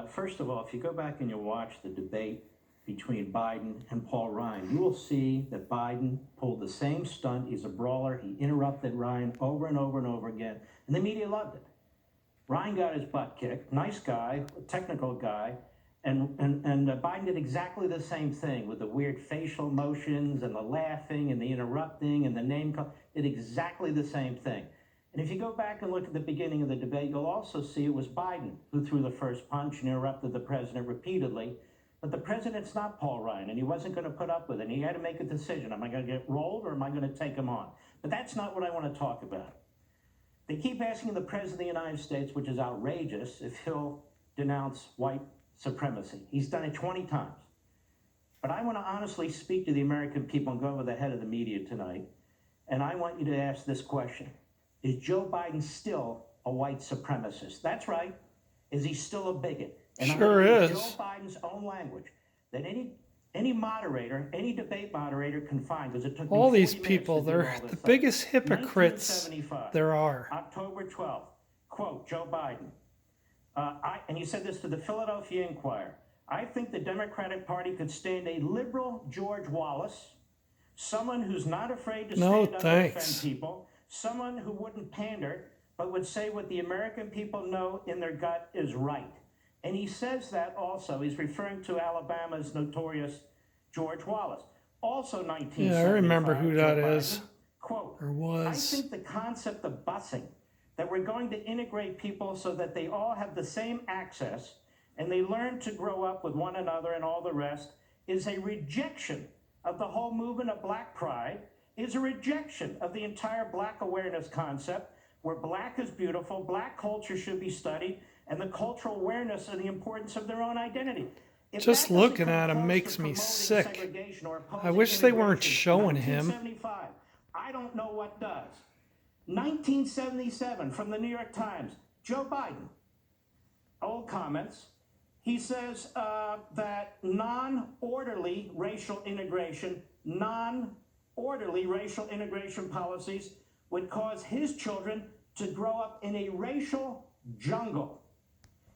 first of all, if you go back and you watch the debate between Biden and Paul Ryan, you will see that Biden pulled the same stunt. He's a brawler. He interrupted Ryan over and over and over again, and the media loved it. Ryan got his butt kicked. Nice guy, technical guy. And Biden did exactly the same thing with the weird facial motions and the laughing and the interrupting and the name call. Did exactly the same thing. And if you go back and look at the beginning of the debate, you'll also see it was Biden who threw the first punch and interrupted the president repeatedly. But the president's not Paul Ryan, and he wasn't going to put up with it. And he had to make a decision. Am I going to get rolled or am I going to take him on? But that's not what I want to talk about. They keep asking the President of the United States, which is outrageous, if he'll denounce white supremacy. He's done it 20 times. But I want to honestly speak to the American people and go over the head of the media tonight. And I want you to ask this question. Is Joe Biden still a white supremacist? That's right. Is he still a bigot? And sure is. Joe Biden's own language that any moderator, any debate moderator can find, because it took all these people, they're the biggest hypocrites there are. October 12th, quote, Joe Biden, and he said this to the Philadelphia Inquirer, I think the Democratic Party could stand a liberal George Wallace, someone who's not afraid to stand up and defend people, someone who wouldn't pander, but would say what the American people know in their gut is right. And he says that also, he's referring to Alabama's notorious George Wallace. Also 1975. Yeah, I remember who that is. Quote, or was. I think the concept of busing, that we're going to integrate people so that they all have the same access and they learn to grow up with one another and all the rest, is a rejection of the whole movement of Black pride, is a rejection of the entire Black awareness concept, where Black is beautiful, Black culture should be studied, and the cultural awareness of the importance of their own identity. If just looking at him makes me sick. I wish they weren't showing him. I don't know what does. 1977 from the New York Times, Joe Biden, old comments. He says that non-orderly racial integration policies would cause his children to grow up in a racial jungle.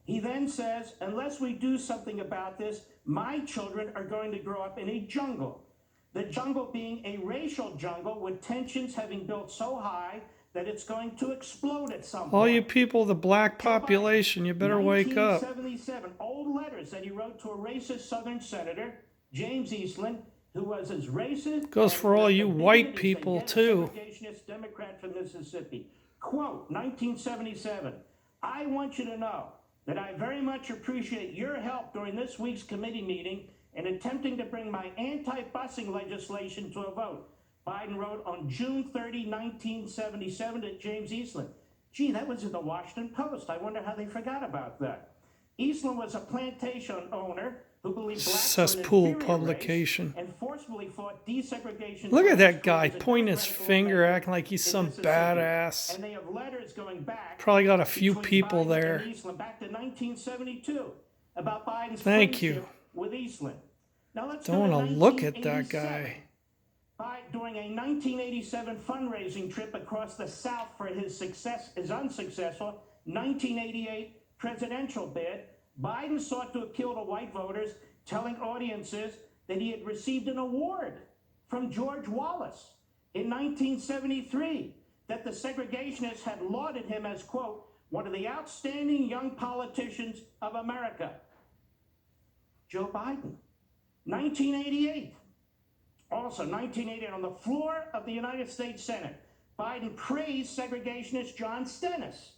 He then says, unless we do something about this, my children are going to grow up in a jungle. The jungle being a racial jungle with tensions having built so high that it's going to explode at some point. All you people, the Black population, you better wake up. 1977, old letters that he wrote to a racist Southern senator, James Eastland, who was as racist. Goes for all you white people, too. Segregationist Democrat from Mississippi. Quote, 1977, I want you to know that I very much appreciate your help during this week's committee meeting in attempting to bring my anti-busing legislation to a vote. Biden wrote on June 30, 1977 to James Eastland. Gee, that was in the Washington Post. I wonder how they forgot about that. Eastland was a plantation owner who believed blacks cesspool publication. And forcefully fought desegregation. Look at that guy pointing his finger, acting like he's some badass. And they have letters going back. Probably got a few people there. Back to 1972 about Biden's Thank you. with Eastland. Now let's don't want to look at that guy. During a 1987 fundraising trip across the South for his unsuccessful 1988 presidential bid, Biden sought to appeal to white voters, telling audiences that he had received an award from George Wallace in 1973, that the segregationists had lauded him as, quote, one of the outstanding young politicians of America. Joe Biden, 1988. Also, 1988, on the floor of the United States Senate, Biden praised segregationist John Stennis,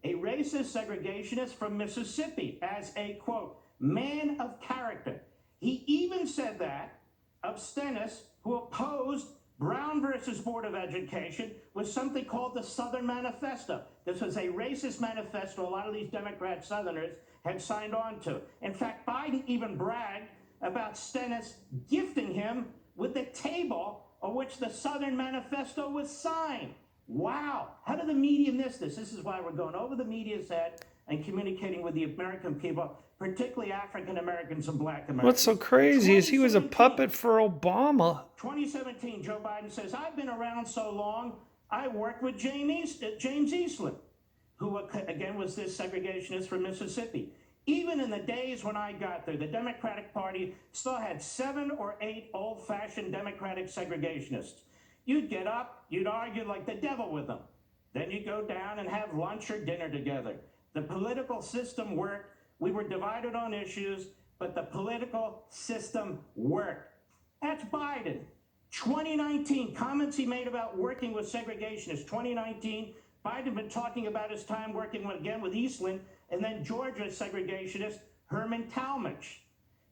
a racist segregationist from Mississippi, as a, quote, man of character. He even said that of Stennis, who opposed Brown versus Board of Education with something called the Southern Manifesto. This was a racist manifesto a lot of these Democrat Southerners had signed on to. In fact, Biden even bragged about Stennis gifting him with the table on which the Southern Manifesto was signed. Wow. How did the media miss this? This is why we're going over the media's head and communicating with the American people, particularly African Americans and Black Americans. What's so crazy is he was a puppet for Obama. 2017, Joe Biden says, I've been around so long, I worked with James Eastland, who, again, was this segregationist from Mississippi. Even in the days when I got there, the Democratic Party still had 7 or 8 old-fashioned Democratic segregationists. You'd get up, you'd argue like the devil with them. Then you'd go down and have lunch or dinner together. The political system worked. We were divided on issues, but the political system worked. That's Biden. 2019, comments he made about working with segregationists. 2019, Biden had been talking about his time working again with Eastland, and then Georgia segregationist Herman Talmadge.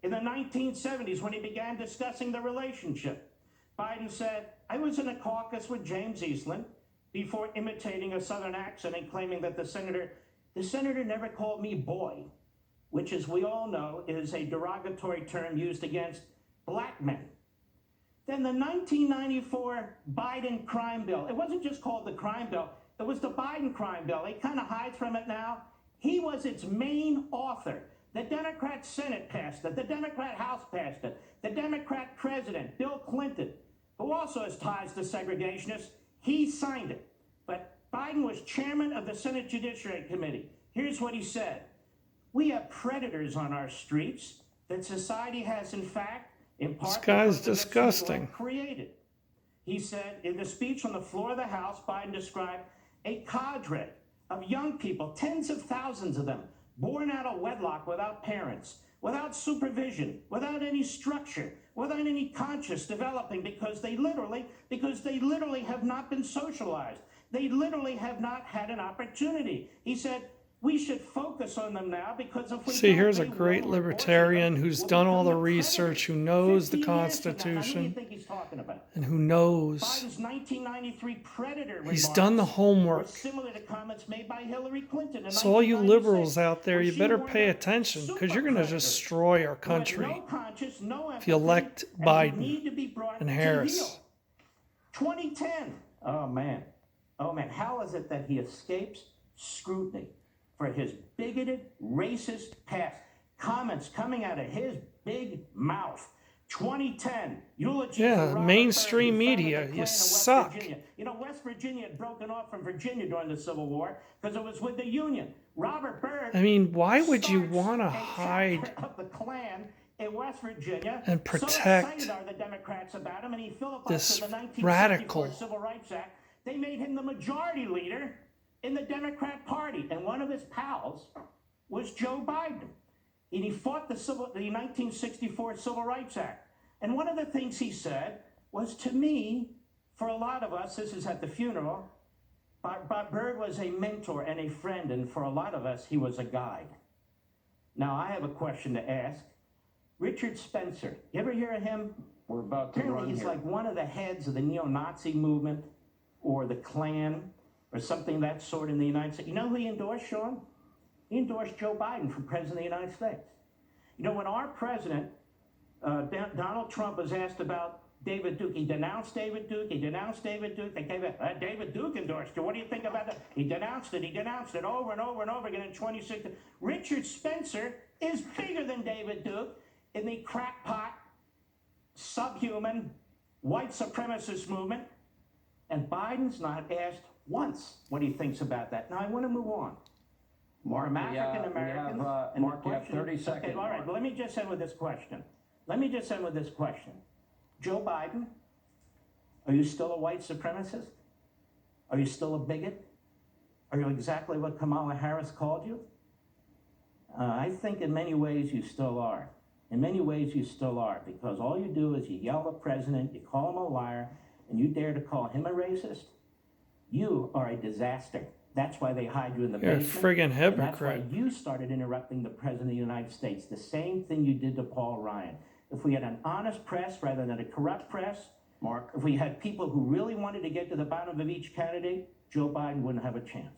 In the 1970s, when he began discussing the relationship, Biden said, I was in a caucus with James Eastland before imitating a Southern accent and claiming that the senator never called me boy, which, as we all know, is a derogatory term used against black men. Then the 1994 Biden crime bill, it wasn't just called the crime bill, it was the Biden crime bill. He kind of hides from it now. He was its main author. The Democrat Senate passed it. The Democrat House passed it. The Democrat President, Bill Clinton, who also has ties to segregationists, he signed it. But Biden was chairman of the Senate Judiciary Committee. Here's what he said. We have predators on our streets that society has, in fact, in part, this guy's disgusting. Created. He said in the speech on the floor of the House, Biden described a cadre of young people, tens of thousands of them, born out of wedlock without parents, without supervision, without any structure, without any conscious developing, because they literally have not been socialized. They literally have not had an opportunity. He said, we should focus on them now because if we see, here's a great libertarian who's done all the research, who knows the Constitution, and who knows. Biden's 1993 predator he's done the homework. Similar to comments made by Hillary Clinton in So all you liberals out there, you better pay attention, because you're going to destroy our country if you elect Biden and Harris. 2010. Oh man, how is it that he escapes scrutiny for his bigoted, racist past? Comments coming out of his big mouth. 2010, eulogy. Yeah, mainstream media, you suck. You know, West Virginia had broken off from Virginia during the Civil War because it was with the Union. Robert Byrd. I mean, why would you want to hide of the Klan in West Virginia and protect so are the Democrats about him, and he this the 1964 radical Civil Rights Act. They made him the majority leader in the Democrat Party, and one of his pals was Joe Biden. And he fought the 1964 Civil Rights Act. And one of the things he said was, to me, for a lot of us, this is at the funeral, but Byrd was a mentor and a friend, and for a lot of us, he was a guide. Now, I have a question to ask. Richard Spencer, you ever hear of him? We're about to Apparently, he's like one of the heads of the neo-Nazi movement or the Klan or something of that sort in the United States. You know who he endorsed, Sean? He endorsed Joe Biden for president of the United States. You know, when our president, Donald Trump, was asked about David Duke, he denounced David Duke, They gave it, David Duke endorsed you. What do you think about that? He denounced it over and over and over again in 2016. Richard Spencer is bigger than David Duke in the crackpot, subhuman, white supremacist movement. And Biden's not asked once what he thinks about that. Now, I want to move on. Mark, African Americans. Mark, you have 30 seconds. Okay, all right, well, let me just end with this question. Joe Biden, are you still a white supremacist? Are you still a bigot? Are you exactly what Kamala Harris called you? I think in many ways you still are. In many ways you still are, because all you do is you yell at the president, you call him a liar, and you dare to call him a racist? You are a disaster. That's why they hide you in the basement. You're a friggin' hypocrite. That's why you started interrupting the president of the United States. The same thing you did to Paul Ryan. If we had an honest press rather than a corrupt press, Mark, if we had people who really wanted to get to the bottom of each candidate, Joe Biden wouldn't have a chance.